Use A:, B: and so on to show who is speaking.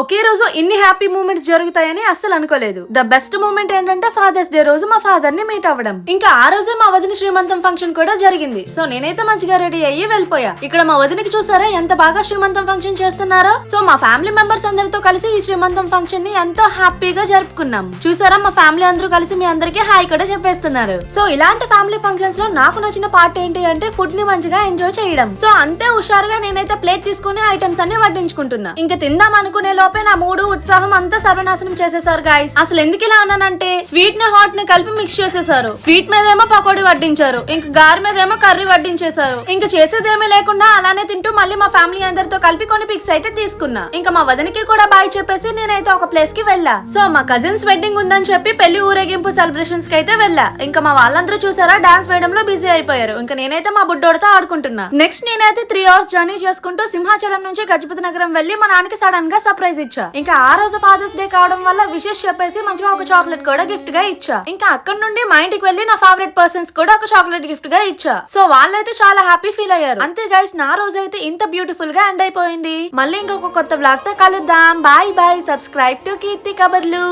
A: ఒకే రోజు ఇన్ని happy moments జరుగుతాయని అస్సలు అనుకోలేదు. ద బెస్ట్ మూమెంట్ ఏంటంటే ఫాదర్స్ డే రోజు మా ఫాదర్ ని మీట్ అవ్వడం. ఇంకా ఆ రోజే మా వదిన శ్రీమంతం ఫంక్షన్ కూడా జరిగింది. సో నేనైతే మంచిగా రెడీ అయ్యి వెళ్ళిపోయా. ఇక్కడ మా వదినకి చూసారా ఎంత బాగా శ్రీమంతం ఫంక్షన్ చేస్తున్నారో. సో మా ఫ్యామిలీ మెంబర్స్ అందరితో కలిసి ఈ శ్రీమంతం ఫంక్షన్ ని ఎంతో హ్యాపీగా జరుపుకున్నాం. చూసారా మా ఫ్యామిలీ అందరూ కలిసి మీ అందరికీ హాయ్ కూడా చెప్పేస్తున్నారు. సో ఇలాంటి ఫ్యామిలీ ఫంక్షన్స్ లో నాకు నచ్చిన పార్ట్ ఏంటి అంటే ఫుడ్ ని మంచిగా ఎంజాయ్ చేయడం. సో అంతే హుషారుగా నేనైతే ప్లేట్ తీసుకుని ఐటమ్స్ అన్ని వడ్డించుకుంటున్నా. ఇంకా తిందాం అనుకునే లోపే నా మూడు ఉత్సాహం అంతా సర్వనాశనం చేసేసారు గాయస్. అసలు ఎందుకు ఇలా అన్నానంటే స్వీట్ ని హాట్ ని కలిపి మిక్స్ చేసేసారు. స్వీట్ మీద ఏమో పకోడీ వడ్డించారు, ఇంకా గారి మీద ఏమో కర్రీ వడ్డించేశారు. ఇంకా చేసేదేమీ లేకుండా అలానే తింటూ మళ్ళీ మా ఫ్యామిలీ అందరితో కలిపి కొన్ని పిక్స్ అయితే తీసుకున్నా. ఇంకా మా వదినకి కూడా బాయ్ చెప్పేసి నేనైతే ఒక ప్లేస్ కి వెళ్ళా. సో మా కజిన్స్ వెడ్డింగ్ ఉందని చెప్పి పెళ్లి ఊరేగింపు సెలబ్రేషన్స్ కి అయితే వెళ్ళా. ఇంకా మా వాళ్ళందరూ చూసారా డాన్స్ వేయడంలో బిజీ అయిపోయారు. ఇంకా నేనైతే మా బుడ్డోడితో ఆడుకుంటున్నా. నెక్స్ట్ నేనైతే 3 hours జర్నీ చేసుకుంటూ సింహాచలం నుంచి గజపతి నగరం వెళ్లి మా నాన్నకి సడన్ గా సర్ప్రైజ్ ఇచ్చా. ఇంకా ఆ రోజు ఫాదర్స్ డే కావడం వల్ల విషెస్ చెప్పేసి మంచిగా ఒక చాక్లెట్ కూడా గిఫ్ట్ గా ఇచ్చా. ఇంకా అక్కడ నుండి మా ఇంటికి వెళ్లి నా ఫేవరెట్ పర్సన్స్ కూడా ఒక చాక్లెట్ గిఫ్ట్ గా ఇచ్చా. సో వాళ్ళైతే చాలా హ్యాపీ ఫీల్ అయ్యారు. అంతే గైస్, నా రోజు అయితే ఇంత బ్యూటిఫుల్ గా ఎండ్ అయిపోయింది. మళ్ళీ ఇంకొక కొత్త బ్లాగ్ తో కలుద్దాం. Bye bye. Subscribe to Keerthi కబర్లు.